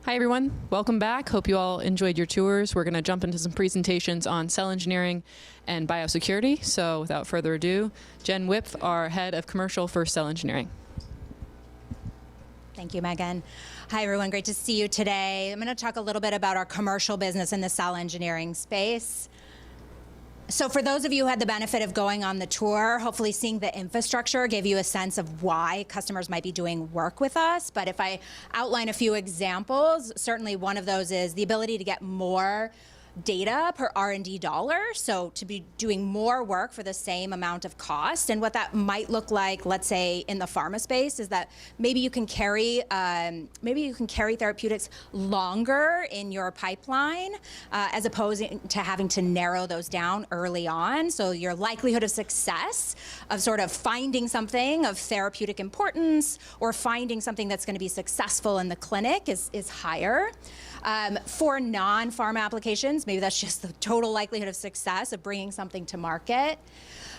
Hi, everyone. Welcome back. Hope you all enjoyed your tours. We're going to jump into some presentations on cell engineering and biosecurity. So without further ado, Jen Wipf, our head of commercial for cell engineering. Thank you, Megan. Hi, everyone. Great to see you today. I'm going to talk a little bit about our commercial business in the cell engineering space. So for those of you who had the benefit of going on the tour, hopefully seeing the infrastructure gave you a sense of why customers might be doing work with us. But if I outline a few examples, certainly one of those is the ability to get more data per R&D dollar, so to be doing more work for the same amount of cost. And what that might look like, let's say in the pharma space, is that maybe you can carry therapeutics longer in your pipeline, as opposed to having to narrow those down early on. So your likelihood of success of sort of finding something of therapeutic importance or finding something that's going to be successful in the clinic is higher. For non-pharma applications, maybe that's just the total likelihood of success of bringing something to market.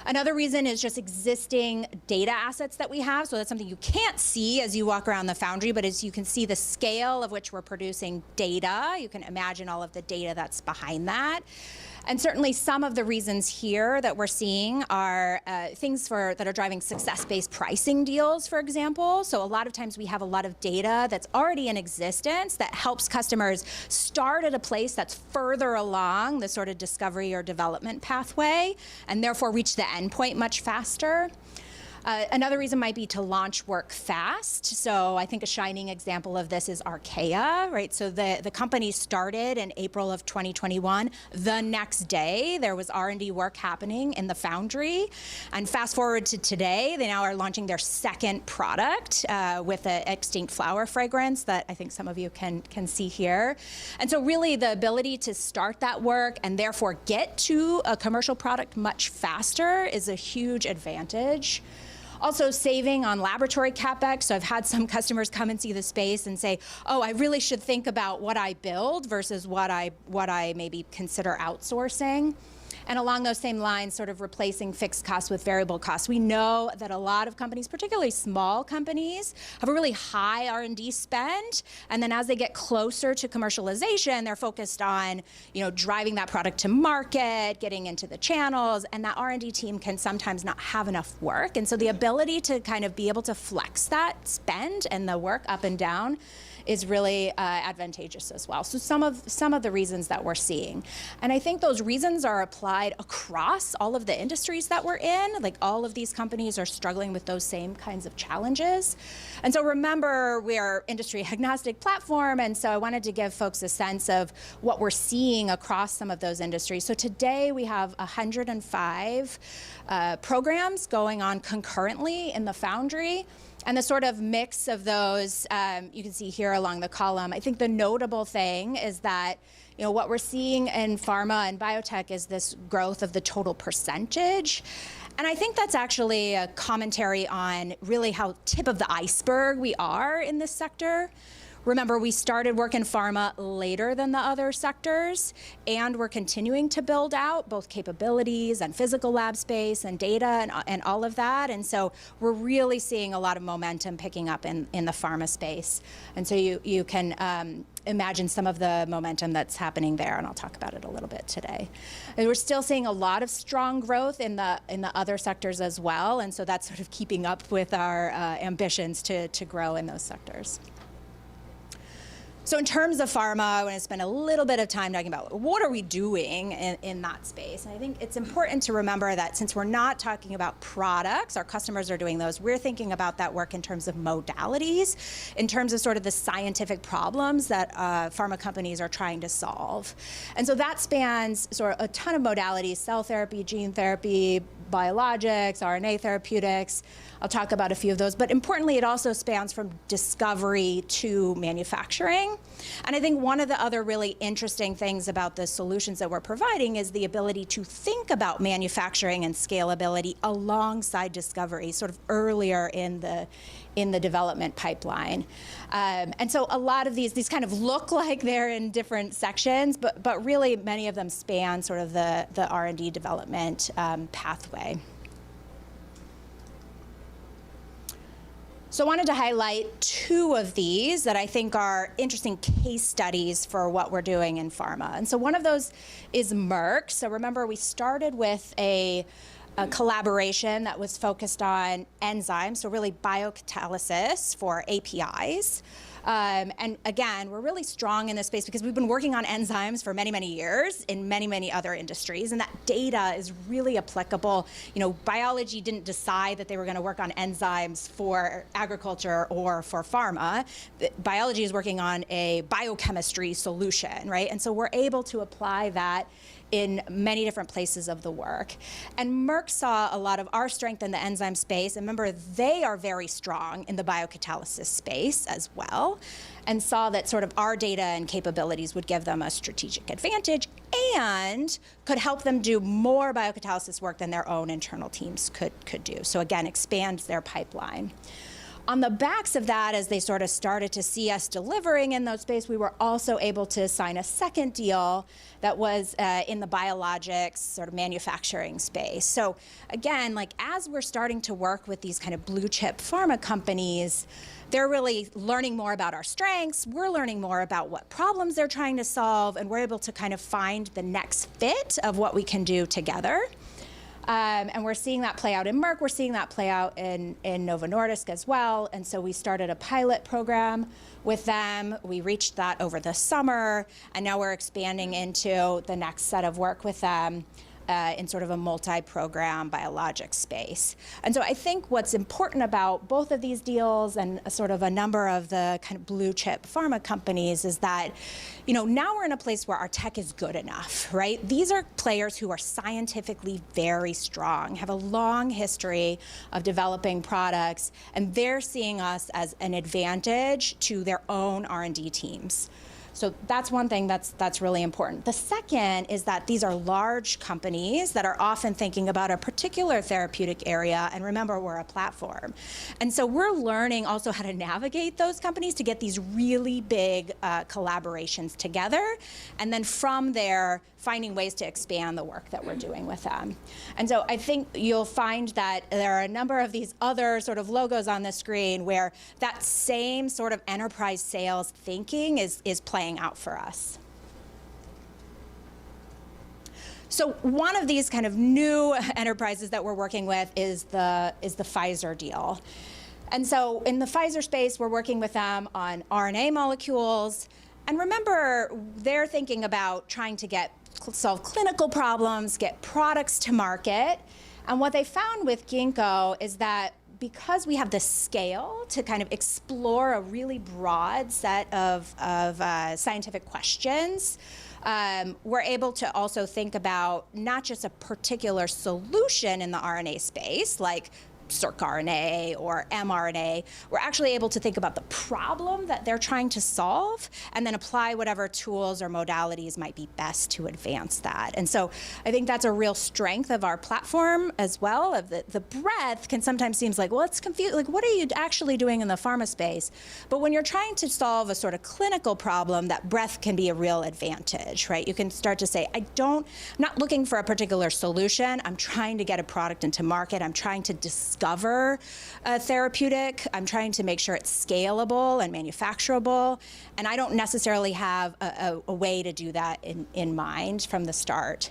Another reason is just existing data assets that we have. So that's something you can't see as you walk around the foundry, but as you can see the scale of which we're producing data, you can imagine all of the data that's behind that. And certainly some of the reasons here that we're seeing are things that are driving success-based pricing deals, for example. So a lot of times we have a lot of data that's already in existence that helps customers start at a place that's further along the sort of discovery or development pathway, and therefore reach the endpoint much faster. Another reason might be to launch work fast. So I think a shining example of this is Archaea, right? So the company started in April of 2021. The next day, there was R&D work happening in the foundry. And fast forward to today, they now are launching their second product with an extinct flower fragrance that I think some of you can see here. And so really the ability to start that work and therefore get to a commercial product much faster is a huge advantage. Also saving on laboratory CapEx. So I've had some customers come and see the space and say, oh, I really should think about what I build versus what I maybe consider outsourcing. And along those same lines, sort of replacing fixed costs with variable costs. We know that a lot of companies, particularly small companies, have a really high R&D spend. And then as they get closer to commercialization, they're focused on, driving that product to market, getting into the channels, and that R&D team can sometimes not have enough work. And so the ability to kind of be able to flex that spend and the work up and down is really advantageous as well. So some of the reasons that we're seeing. And I think those reasons are applied across all of the industries that we're in. Like all of these companies are struggling with those same kinds of challenges. And so remember, we are industry agnostic platform, and so I wanted to give folks a sense of what we're seeing across some of those industries. So today we have 105 programs going on concurrently in the foundry. And the sort of mix of those, you can see here along the column. I think the notable thing is that what we're seeing in pharma and biotech is this growth of the total percentage. And I think that's actually a commentary on really how tip of the iceberg we are in this sector. Remember, we started work in pharma later than the other sectors, and we're continuing to build out both capabilities and physical lab space and data and all of that. And so we're really seeing a lot of momentum picking up in the pharma space. And so you can imagine some of the momentum that's happening there, and I'll talk about it a little bit today. And we're still seeing a lot of strong growth in the other sectors as well, and so that's sort of keeping up with our ambitions to grow in those sectors. So in terms of pharma, I want to spend a little bit of time talking about what are we doing in that space. And I think it's important to remember that since we're not talking about products, our customers are doing those, we're thinking about that work in terms of modalities, in terms of sort of the scientific problems that pharma companies are trying to solve. And so that spans sort of a ton of modalities: cell therapy, gene therapy, biologics, RNA therapeutics. I'll talk about a few of those, but importantly, it also spans from discovery to manufacturing. And I think one of the other really interesting things about the solutions that we're providing is the ability to think about manufacturing and scalability alongside discovery, sort of earlier in the development pipeline. And so a lot of these kind of look like they're in different sections, but really many of them span sort of the R&D development pathway. So I wanted to highlight two of these that I think are interesting case studies for what we're doing in pharma. And so one of those is Merck. So remember, we started with a collaboration that was focused on enzymes, so really biocatalysis for APIs. And again, we're really strong in this space because we've been working on enzymes for many, many years in many, many other industries, and that data is really applicable. You know, biology didn't decide that they were going to work on enzymes for agriculture or for pharma. Biology is working on a biochemistry solution, right? And so we're able to apply that in many different places of the work. And Merck saw a lot of our strength in the enzyme space. And remember, they are very strong in the biocatalysis space as well, and saw that sort of our data and capabilities would give them a strategic advantage and could help them do more biocatalysis work than their own internal teams could do. So again, expands their pipeline. On the backs of that, as they sort of started to see us delivering in those space, we were also able to sign a second deal that was in the biologics sort of manufacturing space. So again, like as we're starting to work with these kind of blue chip pharma companies, they're really learning more about our strengths. We're learning more about what problems they're trying to solve, and we're able to kind of find the next fit of what we can do together. And we're seeing that play out in Merck. We're seeing that play out in Novo Nordisk as well. And so we started a pilot program with them. We reached that over the summer, and now we're expanding into the next set of work with them in sort of a multi-program biologic space. And so I think what's important about both of these deals and sort of a number of the kind of blue chip pharma companies is that, you know, now we're in a place where our tech is good enough, right? These are players who are scientifically very strong, have a long history of developing products, and they're seeing us as an advantage to their own R&D teams. So that's one thing that's really important. The second is that these are large companies that are often thinking about a particular therapeutic area, and remember, we're a platform. And so we're learning also how to navigate those companies to get these really big collaborations together, and then from there, finding ways to expand the work that we're doing with them. And so I think you'll find that there are a number of these other sort of logos on the screen where that same sort of enterprise sales thinking is playing out for us. So one of these kind of new enterprises that we're working with is the Pfizer Deal. And so in the Pfizer space, we're working with them on RNA molecules. And remember, they're thinking about trying to solve clinical problems, get products to market. And what they found with Ginkgo is that because we have the scale to kind of explore a really broad set of scientific questions, we're able to also think about not just a particular solution in the RNA space, like circRNA or mRNA. We're actually able to think about the problem that they're trying to solve and then apply whatever tools or modalities might be best to advance that. And so I think that's a real strength of our platform as well. Of the breadth can sometimes seem like, well, it's confusing. Like, what are you actually doing in the pharma space? But when you're trying to solve a sort of clinical problem, that breadth can be a real advantage, right? You can start to say, I'm not looking for a particular solution. I'm trying to get a product into market. I'm trying to discover a therapeutic. I'm trying to make sure it's scalable and manufacturable. And I don't necessarily have a way to do that in mind from the start.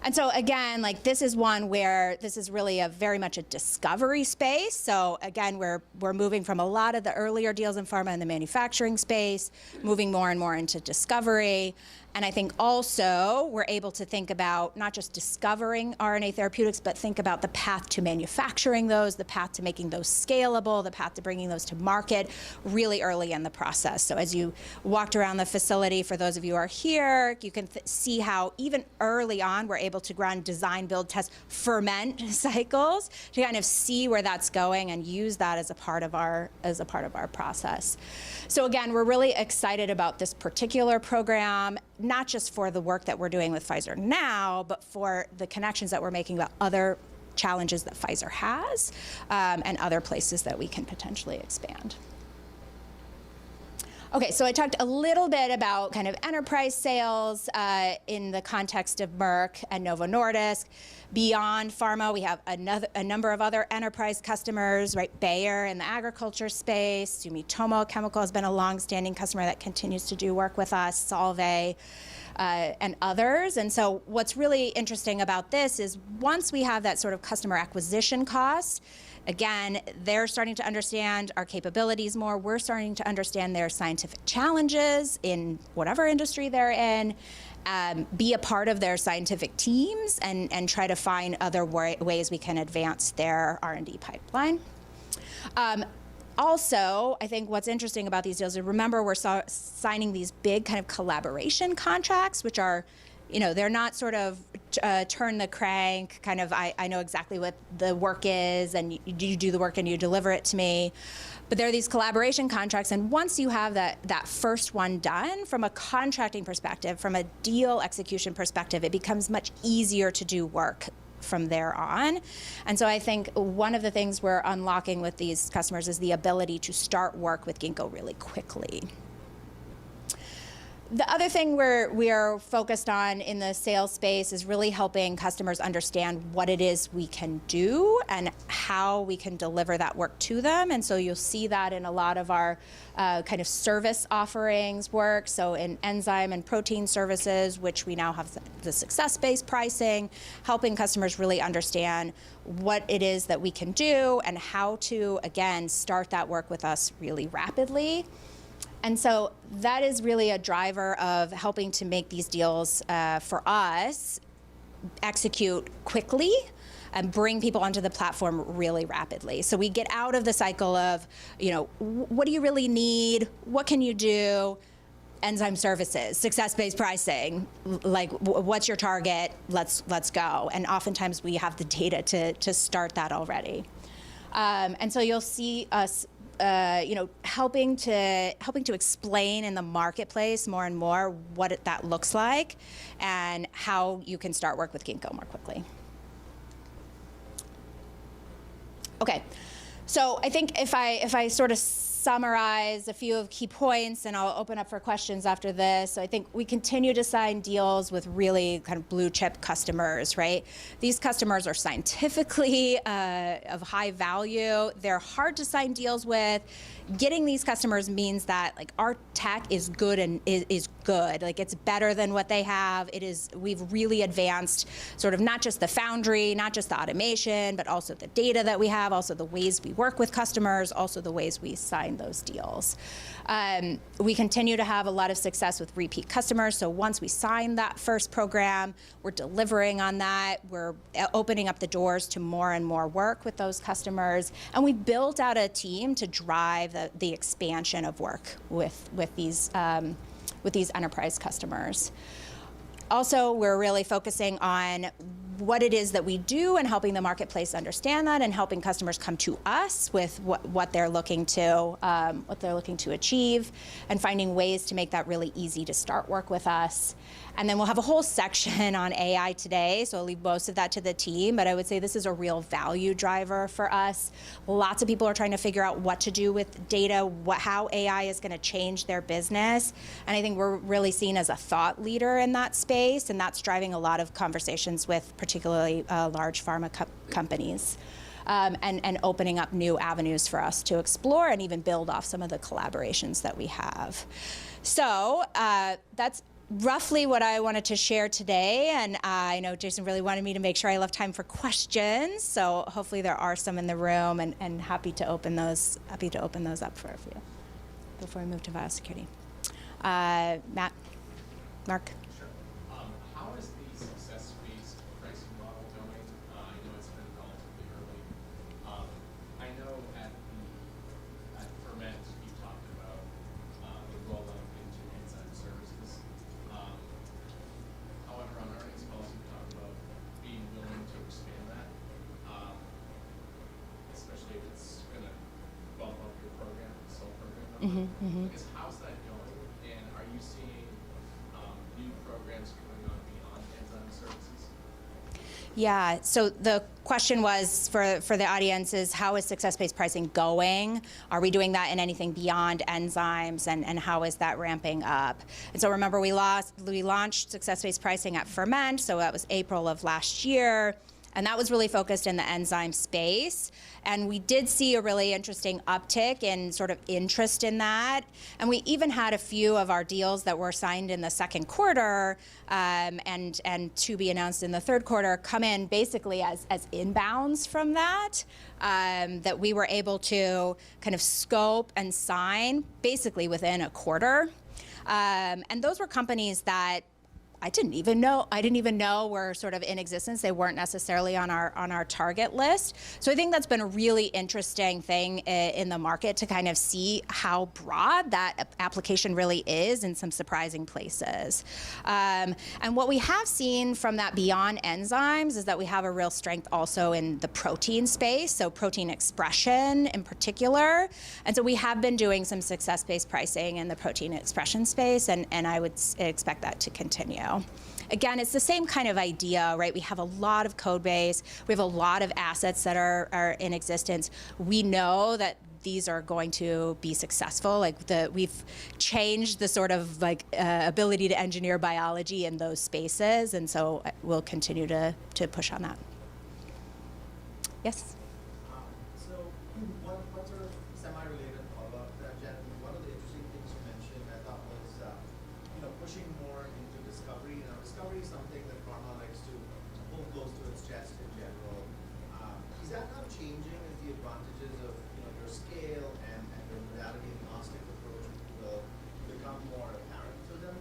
And so again, like this is one where this is really very much a discovery space. So again, we're moving from a lot of the earlier deals in pharma in the manufacturing space, moving more and more into discovery. And I think also we're able to think about not just discovering RNA therapeutics, but think about the path to manufacturing those, the path to making those scalable, the path to bringing those to market really early in the process. So as you walked around the facility, for those of you who are here, you can see how even early on we're able to run design, build, test, ferment cycles to kind of see where that's going and use that as a part of our process. So again, we're really excited about this particular program, not just for the work that we're doing with Pfizer now, but for the connections that we're making about other challenges that Pfizer has and other places that we can potentially expand. Okay, so I talked a little bit about kind of enterprise sales in the context of Merck and Novo Nordisk. Beyond pharma, we have a number of other enterprise customers, right? Bayer in the agriculture space, Sumitomo Chemical has been a long-standing customer that continues to do work with us, Solvay, and others. And so what's really interesting about this is once we have that sort of customer acquisition cost, again, they're starting to understand our capabilities more. We're starting to understand their scientific challenges in whatever industry they're in, be a part of their scientific teams, and try to find other ways we can advance their R&D pipeline. Also, I think what's interesting about these deals is, remember, we're signing these big kind of collaboration contracts, which are, they're not sort of turn the crank, kind of, I know exactly what the work is, and you do the work and you deliver it to me. But there are these collaboration contracts, and once you have that first one done, from a contracting perspective, from a deal execution perspective, it becomes much easier to do work from there on. And so I think one of the things we're unlocking with these customers is the ability to start work with Ginkgo really quickly. The other thing we are focused on in the sales space is really helping customers understand what it is we can do and how we can deliver that work to them. And so you'll see that in a lot of our kind of service offerings work. So in enzyme and protein services, which we now have the success-based pricing, helping customers really understand what it is that we can do and how to, again, start that work with us really rapidly. And so that is really a driver of helping to make these deals for us execute quickly and bring people onto the platform really rapidly. So we get out of the cycle of, what do you really need? What can you do? Enzyme services, success-based pricing, like what's your target? Let's go. And oftentimes we have the data to start that already. And so you'll see us helping to explain in the marketplace more and more what that looks like and how you can start work with Ginkgo more quickly. Okay, so I think if I sort of summarize a few of key points, and I'll open up for questions after this. So I think we continue to sign deals with really kind of blue chip customers, right? These customers are scientifically of high value. They're hard to sign deals with. Getting these customers means that like our tech is good and is good. Like it's better than what they have. We've really advanced sort of not just the foundry, not just the automation, but also the data that we have, also the ways we work with customers, also the ways we sign those deals. We continue to have a lot of success with repeat customers. So once we sign that first program, we're delivering on that. We're opening up the doors to more and more work with those customers. And we built out a team to drive the expansion of work with these enterprise customers. Also, we're really focusing on what it is that we do and helping the marketplace understand that and helping customers come to us with what they're looking to achieve and finding ways to make that really easy to start work with us. And then we'll have a whole section on AI today, so I'll leave most of that to the team, but I would say this is a real value driver for us. Lots of people are trying to figure out what to do with data, how AI is going to change their business, and I think we're really seen as a thought leader in that space, and that's driving a lot of conversations with particularly large pharma companies. And opening up new avenues for us to explore and even build off some of the collaborations that we have. So that's roughly what I wanted to share today, and I know Jason really wanted me to make sure I left time for questions, so hopefully there are some in the room, and happy to open those up for a few before we move to biosecurity. Matt, Mark. How is the success-based pricing model going? I know it's been relatively early. I know at Ferment you talked about the rollout into enzyme services. However, on earnings calls you talked about being willing to expand that, especially if it's going to bump up your program, the sole program number. I guess how's that going, and are you seeing new programs coming on beyond enzyme services? Yeah, so the question was for the audience is, how is success-based pricing going? Are we doing that in anything beyond enzymes, and how is that ramping up? And so remember, we launched success-based pricing at Ferment, so that was April of last year. And that was really focused in the enzyme space. And we did see a really interesting uptick in sort of interest in that. And we even had a few of our deals that were signed in the second quarter and to be announced in the third quarter come in basically as inbounds from that, that we were able to kind of scope and sign basically within a quarter. And those were companies that I didn't even know were sort of in existence. They weren't necessarily on our target list. So I think that's been a really interesting thing in the market to kind of see how broad that application really is in some surprising places. And what we have seen from that beyond enzymes is that we have a real strength also in the protein space, so protein expression in particular. And so we have been doing some success-based pricing in the protein expression space, and I would expect that to continue. Again, it's the same kind of idea, right? We have a lot of code base. We have a lot of assets that are in existence. We know that these are going to be successful. We've changed the sort of ability to engineer biology in those spaces, and so we'll continue to push on that. Yes? So one sort of semi-related follow-up, Jen, one of the interesting things you mentioned, I thought, was pushing more into discovery. Now, discovery is something that pharma likes to hold close to its chest in general. Is that now changing as the advantages of your scale and your modality agnostic approach will become more apparent to them?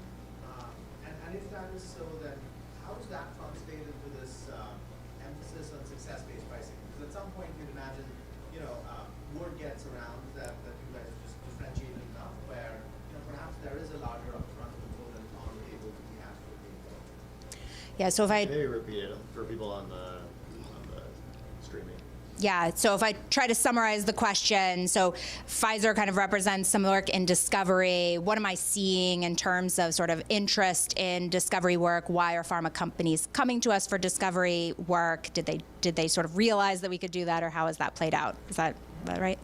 And if that is so, then how does that translate into this emphasis on success-based pricing? Because at some point you'd imagine, word gets around that you guys are just differentiated enough where perhaps there is a larger upfront component on the table to be had for Ginkgo. Yeah, so if I maybe repeat it for people on the streaming. Yeah, so if I try to summarize the question, so Pfizer kind of represents some work in discovery. What am I seeing in terms of sort of interest in discovery work? Why are pharma companies coming to us for discovery work? Did they sort of realize that we could do that, or how has that played out? Is that right?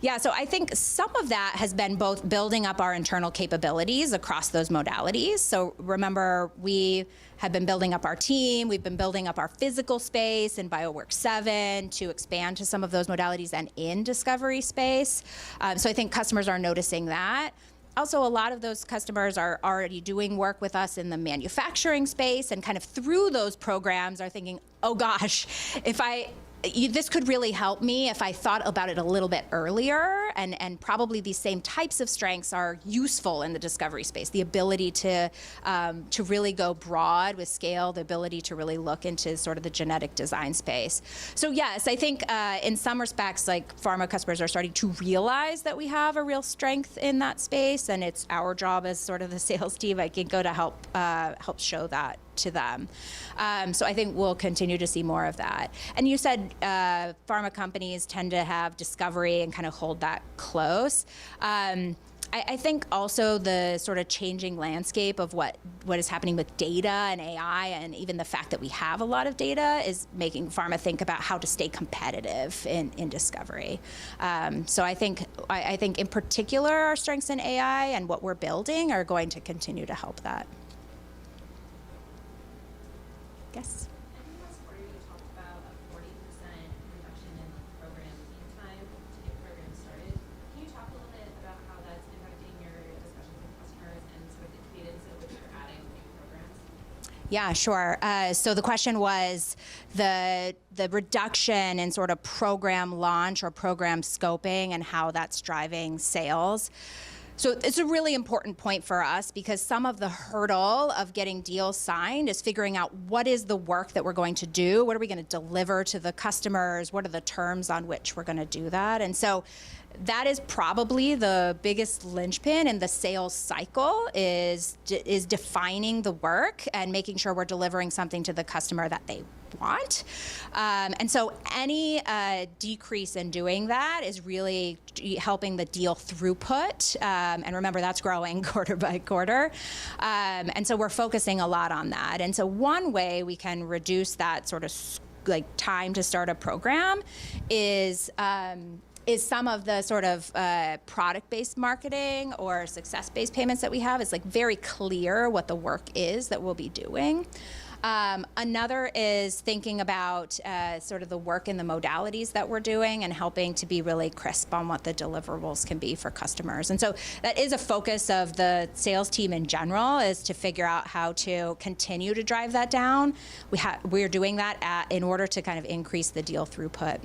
Yeah, so I think some of that has been both building up our internal capabilities across those modalities. So remember, we have been building up our team. We've been building up our physical space in BioWorks 7 to expand to some of those modalities and in discovery space. So I think customers are noticing that. Also, a lot of those customers are already doing work with us in the manufacturing space, and kind of through those programs are thinking, oh gosh, this could really help me if I thought about it a little bit earlier, and probably these same types of strengths are useful in the discovery space. The ability to really go broad with scale, the ability to really look into sort of the genetic design space. So yes, I think in some respects, pharma customers are starting to realize that we have a real strength in that space, and it's our job as sort of the sales team at Ginkgo to help show that to them. So I think we'll continue to see more of that. And you said pharma companies tend to have discovery and kind of hold that close. I think also the sort of changing landscape of what is happening with data and AI, and even the fact that we have a lot of data, is making pharma think about how to stay competitive in discovery. So I think in particular our strengths in AI and what we're building are going to continue to help that. Yes. I think last quarter you talked about a 40% reduction in program lead time to get programs started. Can you talk a little bit about how that's impacting your discussions with customers and sort of the cadence at which you're adding new programs? Yeah, sure. So the question was the reduction in sort of program launch or program scoping and how that's driving sales. So it's a really important point for us, because some of the hurdle of getting deals signed is figuring out what is the work that we're going to do, what are we going to deliver to the customers, what are the terms on which we're going to do that. And so that is probably the biggest linchpin in the sales cycle, is defining the work and making sure we're delivering something to the customer that they want. And so any decrease in doing that is really helping the deal throughput. And remember, that's growing quarter by quarter. And so we're focusing a lot on that. And so one way we can reduce that sort of like time to start a program is some of the sort of product-based marketing or success-based payments that we have. It's like very clear what the work is that we'll be doing. Another is thinking about sort of the work and the modalities that we're doing and helping to be really crisp on what the deliverables can be for customers. And so that is a focus of the sales team in general, is to figure out how to continue to drive that down. We're doing that in order to kind of increase the deal throughput.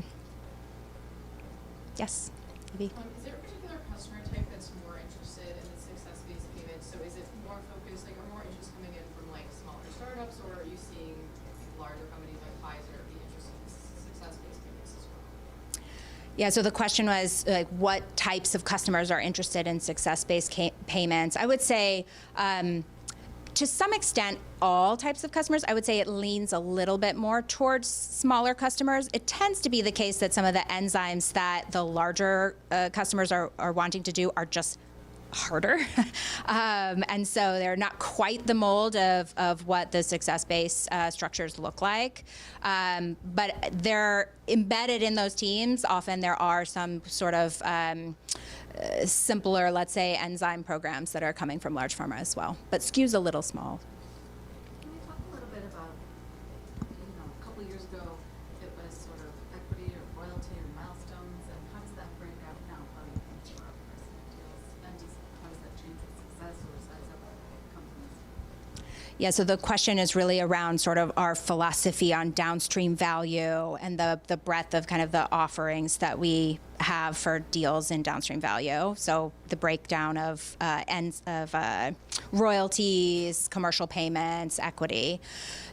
Yes, Ivy? Is there a particular customer type that's more interested in the success-based payments? So is it more focused, like, are more interest coming in from like smaller startups, or are you seeing larger companies like Pfizer be interested in success-based payments as well? Yeah, so the question was like, what types of customers are interested in success-based payments? I would say, to some extent, all types of customers. I would say it leans a little bit more towards smaller customers. It tends to be the case that some of the enzymes that the larger customers are wanting to do are just harder. And so they're not quite the mold of what the success-based structures look like. But they're embedded in those teams. Often there are some sort of simpler, let's say, enzyme programs that are coming from large pharma as well, but skews a little small. Can you talk a little bit about, a couple years ago, it was sort of equity or royalty or milestones, and how does that break out now? How do you think about deals, and how does that change the success or size of companies? Yeah, so the question is really around sort of our philosophy on downstream value and the breadth of kind of the offerings that we have for deals in downstream value. So the breakdown of royalties, commercial payments, equity.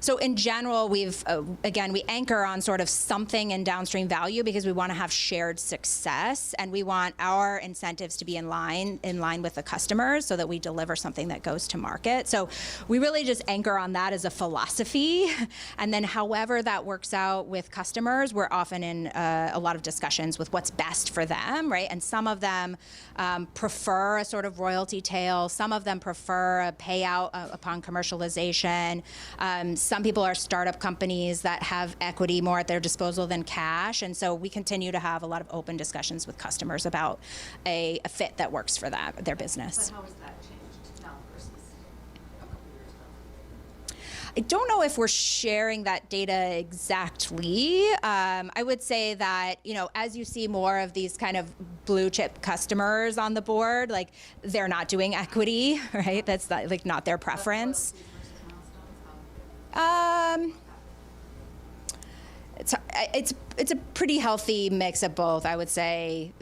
So in general, we've again, we anchor on sort of something in downstream value because we want to have shared success, and we want our incentives to be in line with the customers so that we deliver something that goes to market. So we really just anchor on that as a philosophy, and then however that works out with customers, we're often in a lot of discussions with what's best for them, right? And some of them prefer a sort of royalty tail. Some of them prefer a payout upon commercialization. Some people are startup companies that have equity more at their disposal than cash. And so we continue to have a lot of open discussions with customers about a fit that works for their business. But how has that changed now versus a couple years ago? I don't know if we're sharing that data exactly. I would say that, as you see more of these kind of blue chip customers on the board, like they're not doing equity, right? That's not their preference. It's a pretty healthy mix of both, I would say.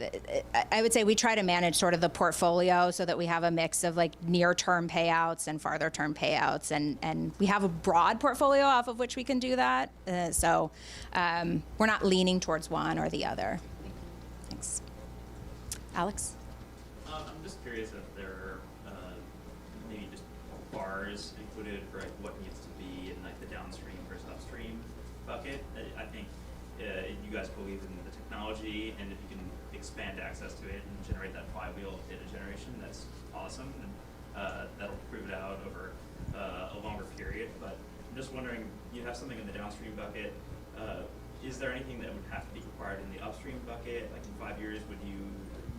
I would say we try to manage sort of the portfolio so that we have a mix of like near-term payouts and farther-term payouts, and we have a broad portfolio off of which we can do that. So we're not leaning towards one or the other. Thanks. Alex? I'm just curious if there are maybe just bars included for like what needs to be in like the downstream versus upstream bucket. I think you guys believe in the technology, and if you can expand access to it and generate that flywheel of data generation, that's awesome, and that'll prove it out over a longer period. But I'm just wondering, you have something in the downstream bucket. Is there anything that would have to be required in the upstream bucket? Like in 5 years, would you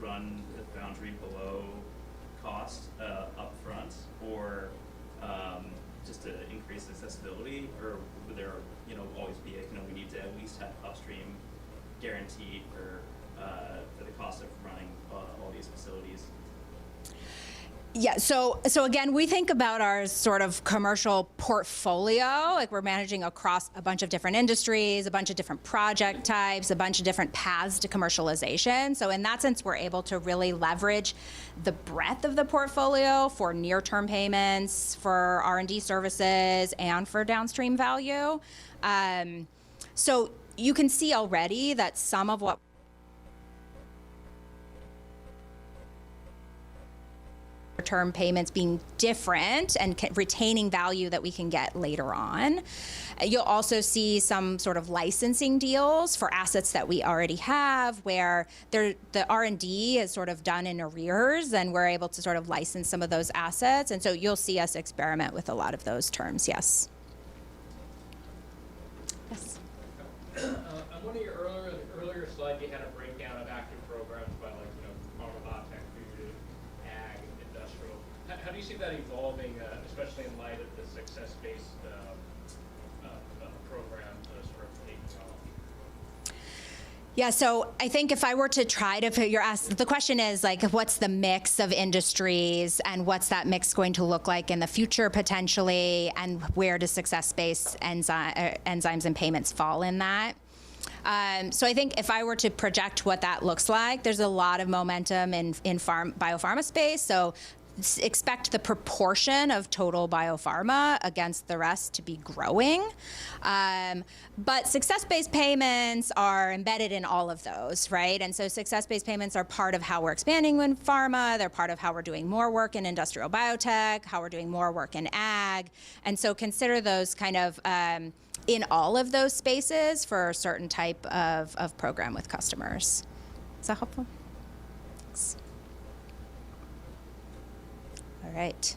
run the foundry below cost up front, or just to increase accessibility, or would there always be we need to at least have upstream guaranteed for the cost of running all these facilities? Yeah, so again, we think about our sort of commercial portfolio, like we're managing across a bunch of different industries, a bunch of different project types, a bunch of different paths to commercialization. So in that sense, we're able to really leverage the breadth of the portfolio for near-term payments, for R&D services, and for downstream value. So you can see already that some of what term payments being different and retaining value that we can get later on. You'll also see some sort of licensing deals for assets that we already have, where the R&D is sort of done in arrears, and we're able to sort of license some of those assets. And so you'll see us experiment with a lot of those terms, yes. Yes. On one of your earlier slides, you had a breakdown of active programs by pharma, biotech, food, ag, industrial. How do you see that evolving, especially in light of the success-based program sort of taking off? Yeah, so I think if I were to try to put the question is what's the mix of industries and what's that mix going to look like in the future potentially, and where does success-based enzymes and payments fall in that? So I think if I were to project what that looks like, there's a lot of momentum in biopharma space. So expect the proportion of total biopharma against the rest to be growing. But success-based payments are embedded in all of those, right? And so success-based payments are part of how we're expanding in pharma. They're part of how we're doing more work in industrial biotech, how we're doing more work in ag. And so consider those kind of in all of those spaces for a certain type of program with customers. Is that helpful? Thanks. All right.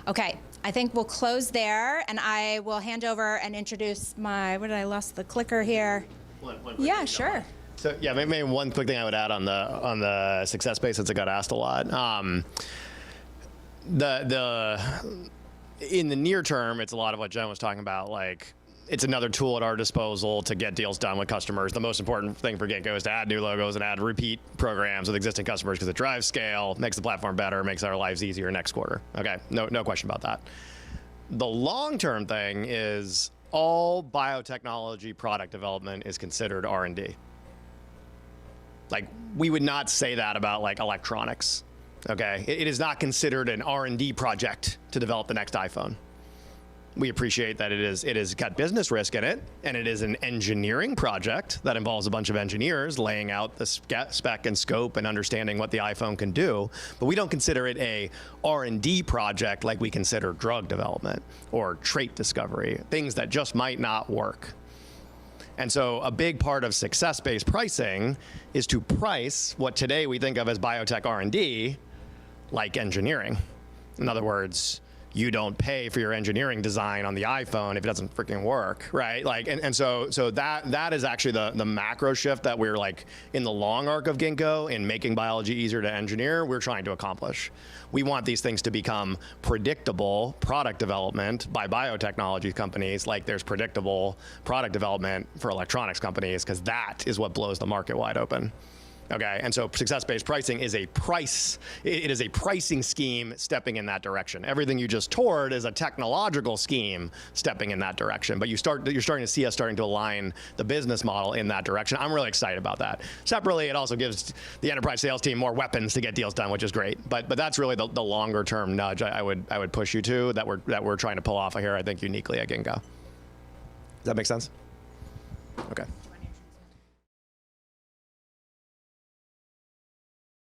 Okay, I think we'll close there, and I will hand over and introduce I lost the clicker here. One Yeah, sure. So yeah, maybe one quick thing I would add on the success base, since it got asked a lot. In the near term, it's a lot of what Jen was talking about, it's another tool at our disposal to get deals done with customers. The most important thing for Ginkgo is to add new logos and add repeat programs with existing customers, because it drives scale, makes the platform better, makes our lives easier next quarter. Okay, no question about that. The long-term thing is all biotechnology product development is considered R&D. We would not say that about electronics. Okay, it is not considered an R&D project to develop the next iPhone. We appreciate that it has got business risk in it, and it is an engineering project that involves a bunch of engineers laying out the spec and scope and understanding what the iPhone can do. But we don't consider it a R&D project like we consider drug development or trait discovery, things that just might not work. And so a big part of success-based pricing is to price what today we think of as biotech R&D like engineering. In other words, you don't pay for your engineering design on the iPhone if it doesn't freaking work, right? So that is actually the macro shift that we're in the long arc of Ginkgo, in making biology easier to engineer, we're trying to accomplish. We want these things to become predictable product development by biotechnology companies, like there's predictable product development for electronics companies, because that is what blows the market wide open. Okay, and so success-based pricing is it is a pricing scheme stepping in that direction. Everything you just toured is a technological scheme stepping in that direction, but you're starting to see us starting to align the business model in that direction. I'm really excited about that. Separately, it also gives the enterprise sales team more weapons to get deals done, which is great. But that's really the longer term nudge I would push you to, that we're trying to pull off here, I think, uniquely at Ginkgo. Does that make sense? Okay.